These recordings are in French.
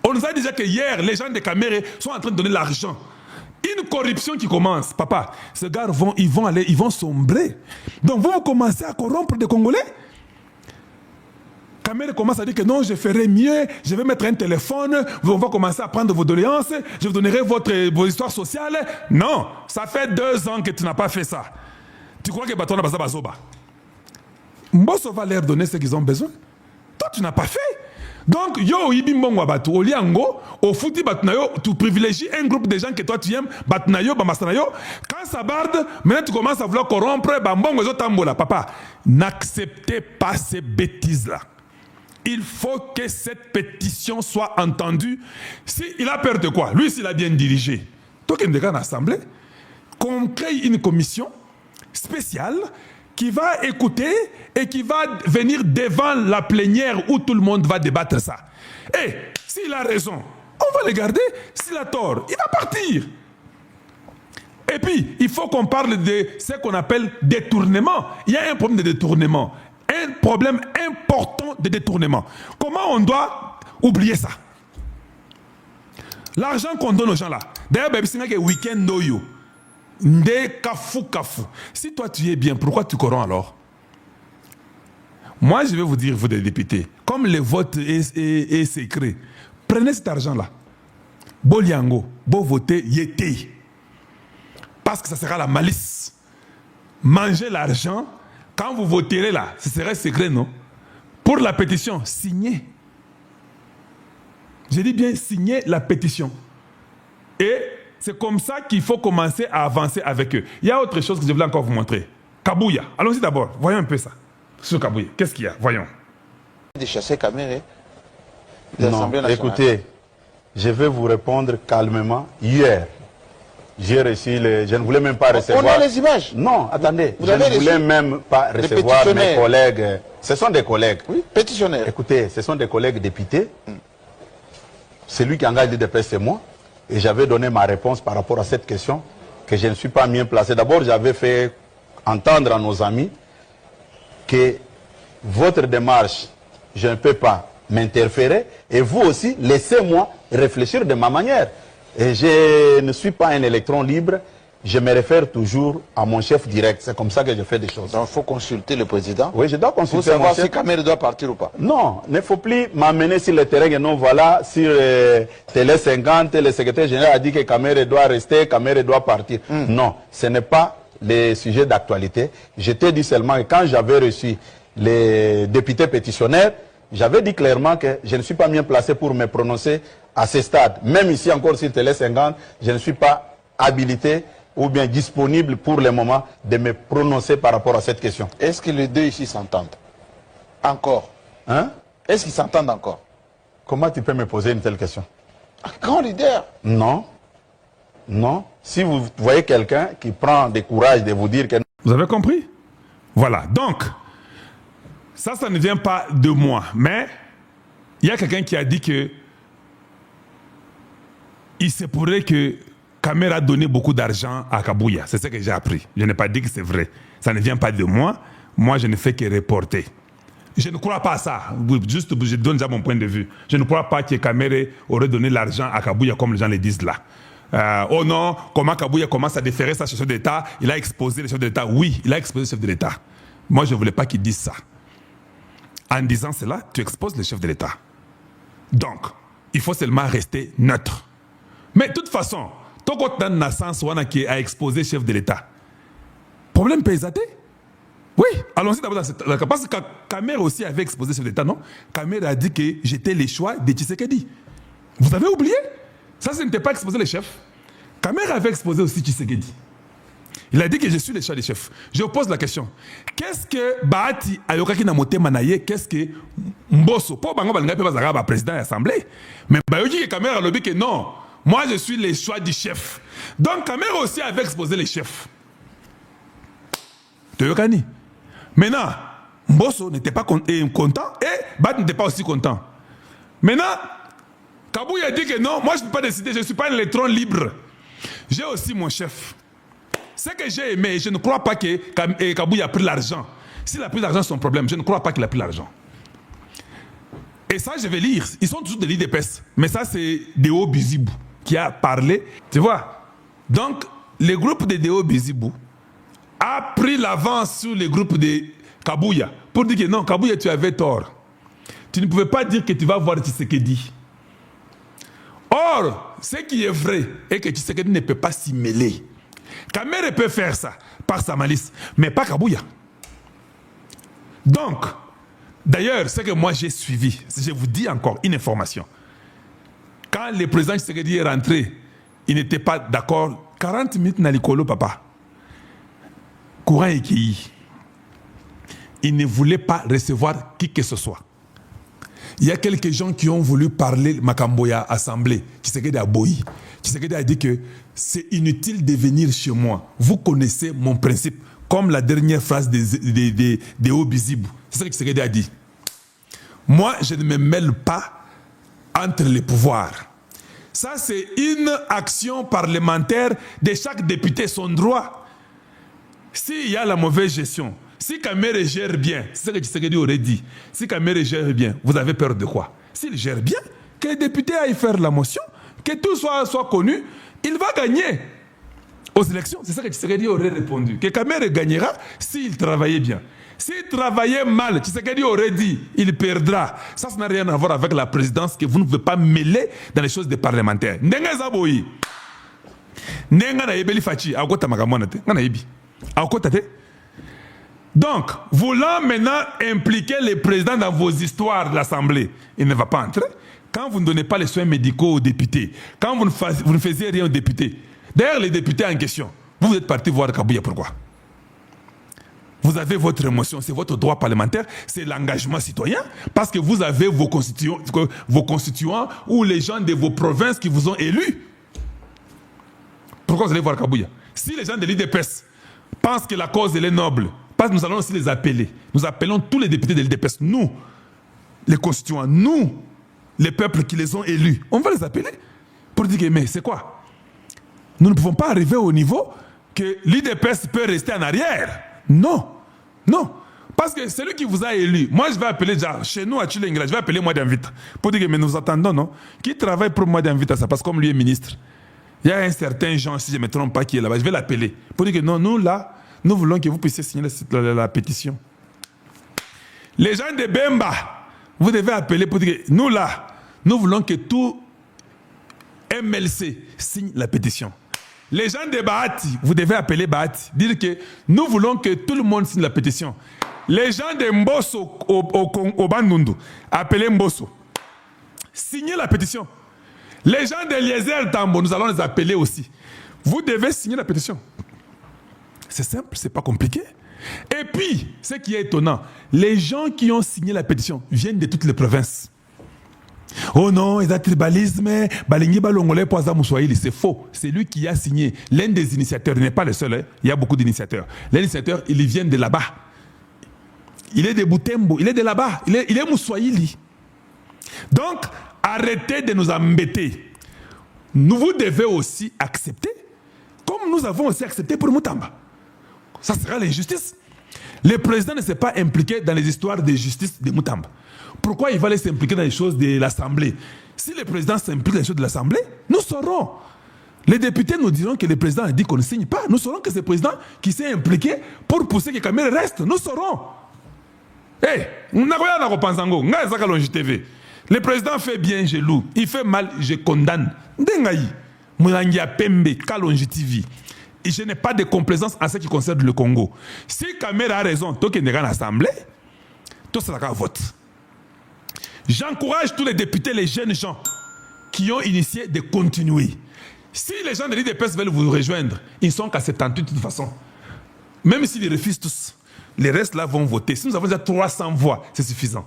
On nous a dit déjà que hier, les gens de Kamere sont en train de donner l'argent. Une corruption qui commence. Papa, ces gars ils vont sombrer. Donc vous commencez à corrompre des Congolais. Kamere commence à dire que non, je ferai mieux, je vais mettre un téléphone, on va commencer à prendre vos doléances, je vous donnerai vos histoires sociales. Non, ça fait 2 ans que tu n'as pas fait ça. Tu crois que Baton a Bazoba? Mbosso va leur donner ce qu'ils ont besoin. Toi, tu n'as pas fait. Donc, yo, Ibimbongo Batu, Oliango, au fouti Batnayo, tu privilégies un groupe de gens que toi tu aimes, Batnayo, Bamastanayo. Quand ça barde, maintenant tu commences à vouloir corrompre, Bambongo, Zotambola. Papa, n'acceptez pas ces bêtises-là. Il faut que cette pétition soit entendue. Il a peur de quoi? Lui, s'il a bien dirigé. Donc, il y a une assemblée, qu'on crée une commission spéciale qui va écouter et qui va venir devant la plénière où tout le monde va débattre ça. Et s'il a raison, on va le garder. S'il a tort, il va partir. Et puis, il faut qu'on parle de ce qu'on appelle détournement. Il y a un problème de détournement. Un problème important de détournement. Comment on doit oublier ça? L'argent qu'on donne aux gens là. D'ailleurs, c'est un week-end noyo. Si toi tu es bien, pourquoi tu corromps alors? Moi je vais vous dire, vous les députés, comme le vote est secret, prenez cet argent-là. Boliango, beau voter, yété. Parce que ça sera la malice. Mangez l'argent, quand vous voterez là, ce serait secret, non? Pour la pétition, signez. J'ai dit bien, signez la pétition. Et c'est comme ça qu'il faut commencer à avancer avec eux. Il y a autre chose que je voulais encore vous montrer. Kabouya. Allons-y d'abord. Voyons un peu ça. Sur Kabouya. Qu'est-ce qu'il y a? Voyons. De chasser Kamere. Non, écoutez, je vais vous répondre calmement. Hier, j'ai reçu les... Je ne voulais même pas recevoir... On a les images. Non, attendez. Vous je ne voulais même pas recevoir mes collègues. Ce sont des collègues. Oui, pétitionnaires. Écoutez, ce sont des collègues députés. Celui qui engage des presse, c'est moi. Et j'avais donné ma réponse par rapport à cette question, que je ne suis pas bien placé. D'abord, j'avais fait entendre à nos amis que votre démarche, je ne peux pas m'interférer. Et vous aussi, laissez-moi réfléchir de ma manière. Et je ne suis pas un électron libre. Je me réfère toujours à mon chef direct. C'est comme ça que je fais des choses. Donc, il faut consulter le président. Oui, je dois consulter pour savoir si Kamere doit partir ou pas. Non, il ne faut plus m'amener sur le terrain. Et non, voilà, sur Télé 50, le secrétaire général a dit que Kamere doit rester, Kamere doit partir. Non, ce n'est pas le sujet d'actualité. Je t'ai dit seulement que quand j'avais reçu les députés pétitionnaires, j'avais dit clairement que je ne suis pas bien placé pour me prononcer à ce stade. Même ici encore sur Télé 50, je ne suis pas habilité ou bien disponible pour le moment de me prononcer par rapport à cette question. Est-ce que les deux ici s'entendent? Encore? Hein? Est-ce qu'ils s'entendent encore? Comment tu peux me poser une telle question? Un grand leader? Non. Non. Si vous voyez quelqu'un qui prend du courage de vous dire que... Vous avez compris? Voilà. Donc, ça ne vient pas de moi. Mais, il y a quelqu'un qui a dit que il se pourrait que Kamere a donné beaucoup d'argent à Kabouya. C'est ce que j'ai appris. Je n'ai pas dit que c'est vrai. Ça ne vient pas de moi. Moi, je ne fais que reporter. Je ne crois pas à ça. Juste, je donne déjà mon point de vue. Je ne crois pas que Kamere aurait donné l'argent à Kabouya comme les gens le disent là. Oh non, comment Kabouya commence à déférer ça chez le chef d'État? Il a exposé le chef d'État. Oui, il a exposé le chef de l'État. Moi, je ne voulais pas qu'il dise ça. En disant cela, tu exposes le chef de l'État. Donc, il faut seulement rester neutre. Mais de toute façon, tout le monde qui a exposé le chef de l'État. Problème paysaté? Oui, allons-y d'abord dans cette... Parce que Kamere aussi avait exposé le chef d'État, non? Kamere a dit que j'étais le choix de Tshisekedi. Vous avez oublié? Ça, ce n'était pas exposé le chef. Kamere avait exposé aussi Tshisekedi. Il a dit que je suis le choix des chefs. Je vous pose la question. Qu'est-ce que Bahati Ayokaki Namote Manaye, qu'est-ce que Mbosso, pour Bango Balanga Peba président de l'Assemblée, mais Bayoki Kamere a dit que non. Moi, je suis le choix du chef. Donc, Kamere aussi avait exposé les chefs. Toyokani. Maintenant, Mbosso n'était pas content et Bat n'était pas aussi content. Maintenant, Kabouya a dit que non, moi je ne peux pas décider, je ne suis pas un électron libre. J'ai aussi mon chef. Ce que j'ai aimé, je ne crois pas que Kabouya a pris l'argent. S'il a pris l'argent, c'est son problème. Je ne crois pas qu'il a pris l'argent. Et ça, je vais lire. Ils sont toujours de l'IDPS. Mais ça, c'est Deo Bizibou qui a parlé. Tu vois? Donc, le groupe de Deo Bizibou a pris l'avance sur le groupe de Kabouya pour dire que non, Kabouya, tu avais tort. Tu ne pouvais pas dire que tu vas voir Tshisekedi. Or, ce qui est vrai est que Tshisekedi ne peut pas s'y mêler. Kamere peut faire ça par sa malice, mais pas Kabouya. Donc, d'ailleurs, ce que moi j'ai suivi, je vous dis encore une information. Quand le président Tshisekedi est rentré, il n'était pas d'accord. 40 minutes dans l'écolo, papa. Courant équilibré. Il ne voulait pas recevoir qui que ce soit. Il y a quelques gens qui ont voulu parler Makamboya Assemblée. Tshisekedi a boyi. Tshisekedi a dit que c'est inutile de venir chez moi. Vous connaissez mon principe. Comme la dernière phrase de Obizibou. C'est ça que Tshisekedi a dit. Moi, je ne me mêle pas entre les pouvoirs. Ça, c'est une action parlementaire de chaque député, son droit. S'il y a la mauvaise gestion, si Kamere gère bien, c'est ce que Tshisekedi aurait dit, si Kamere gère bien, vous avez peur de quoi? S'il gère bien, que les députés aillent faire la motion, que tout soit connu, il va gagner aux élections. C'est ça que Tshisekedi aurait répondu. Que Kamere gagnera s'il travaillait bien. S'il travaillait mal, Tshisekedi aurait dit, il perdra. Ça n'a rien à voir avec la présidence que vous ne pouvez pas mêler dans les choses des parlementaires. Ndenga zaboyi. Ndenga na yebeli fachi. Akota makamona te. Ngana yebi. Akota te. Donc, voulant maintenant impliquer les présidents dans vos histoires de l'Assemblée, il ne va pas entrer. Quand vous ne donnez pas les soins médicaux aux députés, quand vous ne faisiez rien aux députés, d'ailleurs les députés en question, vous êtes partis voir Kabouya, pourquoi? Vous avez votre émotion, c'est votre droit parlementaire, c'est l'engagement citoyen, parce que vous avez vos constituants ou les gens de vos provinces qui vous ont élus. Pourquoi vous allez voir Kabouya? Si les gens de l'IDPS pensent que la cause elle est noble, parce que nous allons aussi les appeler. Nous appelons tous les députés de l'IDPS, nous, les constituants, nous, les peuples qui les ont élus. On va les appeler pour dire que, mais c'est quoi? Nous ne pouvons pas arriver au niveau que l'IDPS peut rester en arrière. Non, non. Parce que celui qui vous a élu, moi je vais appeler déjà, chez nous à Chilengra, je vais appeler moi d'Invita. Pour dire que, mais nous attendons, non? Qui travaille pour moi d'Invita, ça passe comme lui est ministre. Il y a un certain Jean, si je ne me trompe pas, qui est là-bas, je vais l'appeler. Pour dire que non, nous là, nous voulons que vous puissiez signer la pétition. Les gens de Bemba, vous devez appeler pour dire que nous là, nous voulons que tout MLC signe la pétition. Les gens de Bahati, vous devez appeler Bahati, dire que nous voulons que tout le monde signe la pétition. Les gens de Mbosso au Bandundu, appelez Mbosso. Signez la pétition. Les gens de Eliezer Tambo, nous allons les appeler aussi. Vous devez signer la pétition. C'est simple, c'est pas compliqué. Et puis, ce qui est étonnant, les gens qui ont signé la pétition viennent de toutes les provinces. Oh non, il y a tribalisme, c'est faux. C'est lui qui a signé. L'un des initiateurs, il n'est pas le seul, hein. Il y a beaucoup d'initiateurs. L'initiateur, il vient de là-bas. Il est de Butembo, il est de là-bas. Il est Moussoaïli. Donc, arrêtez de nous embêter. Vous devez aussi accepter, comme nous avons aussi accepté pour Moutamba. Ça sera l'injustice. Le président ne s'est pas impliqué dans les histoires de justice de Moutamba. Pourquoi il va aller s'impliquer dans les choses de l'Assemblée? Si le président s'implique dans les choses de l'Assemblée, nous saurons. Les députés nous diront que le président a dit qu'on ne signe pas. Nous saurons que c'est le président qui s'est impliqué pour pousser que Kamere reste. Nous saurons. Le président fait bien, je loue. Il fait mal, je condamne. Et je n'ai pas de complaisance en ce qui concerne le Congo. Si Kamere a raison, toi qui es dans l'Assemblée, tout ça va vote. J'encourage tous les députés, les jeunes gens qui ont initié de continuer. Si les gens de l'IDPS veulent vous rejoindre, ils ne sont qu'à 78 de toute façon. Même s'ils refusent tous, les restes là vont voter. Si nous avons déjà 300 voix, c'est suffisant.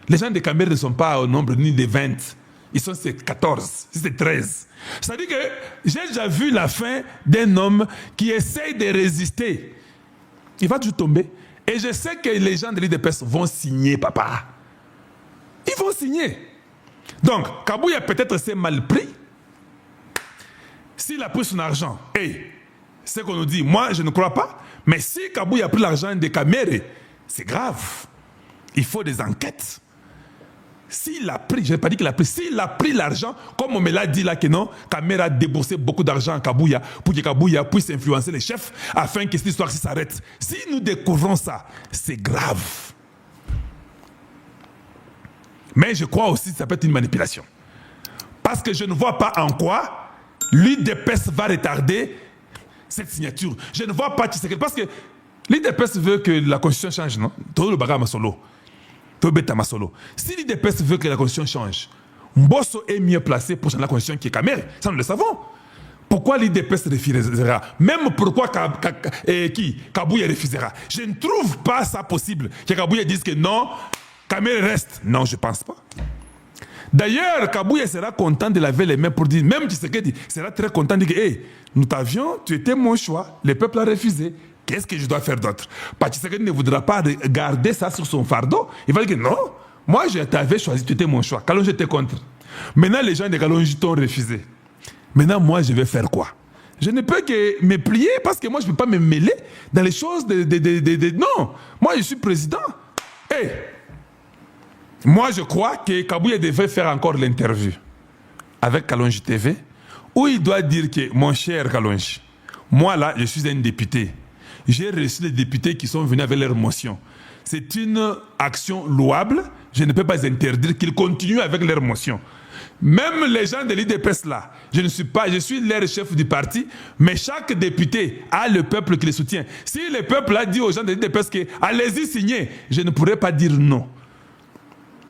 Les gens de Kamere ne sont pas au nombre ni de 20. Ils sont 14, c'est 13. C'est-à-dire que j'ai déjà vu la fin d'un homme qui essaye de résister. Il va toujours tomber. Et je sais que les gens de l'IDPS vont signer, papa. Ils vont signer. Donc, Kabouya peut-être s'est mal pris. S'il a pris son argent, ce qu'on nous dit, moi je ne crois pas, mais si Kabouya a pris l'argent de Kamere, c'est grave. Il faut des enquêtes. s'il a pris, je n'ai pas dit qu'il a pris, s'il a pris l'argent, comme on me l'a dit là que non, Kamera a déboursé beaucoup d'argent à Kabuya pour que Kabuya puisse influencer les chefs afin que cette histoire s'arrête. Si nous découvrons ça, c'est grave. Mais je crois aussi que ça peut être une manipulation. Parce que je ne vois pas en quoi l'UDPS va retarder cette signature. Je ne vois pas Tshisekedi. Parce que l'UDPS veut que la constitution change, non? Tout le bagage Masolo. Si l'UDPS veut que la constitution change, Mbosso est mieux placé pour changer la constitution qui est Kamera. Ça, nous le savons. Pourquoi l'UDPS refusera? Même pourquoi Kabuya refusera? Je ne trouve pas ça possible. Que Kabuya dise que non, Kamera reste. Non, je ne pense pas. D'ailleurs, Kabuya sera content de laver les mains pour dire, même Tshisekedi sera très content de dire, hey, nous t'avions, tu étais mon choix, le peuple a refusé. Qu'est-ce que je dois faire d'autre? Parce que Tshisekedi ne voudra pas garder ça sur son fardeau. Il va dire que non, moi je t'avais choisi, tu étais mon choix. Kalonji était contre. Maintenant, les gens de Kalonji t'ont refusé. Maintenant, moi, je vais faire quoi? Je ne peux que me plier parce que moi, je ne peux pas me mêler dans les choses Non, moi, je suis président. Hey, moi, je crois que Kabuya devait faire encore l'interview avec Kalonji TV où il doit dire que, mon cher Kalonji, moi là, je suis un député. J'ai reçu des députés qui sont venus avec leur motion. C'est une action louable. Je ne peux pas interdire qu'ils continuent avec leur motion. Même les gens de l'UDPS là, je suis leur chef du parti, mais chaque député a le peuple qui le soutient. Si le peuple a dit aux gens de l'UDPS que allez-y signer, je ne pourrais pas dire non.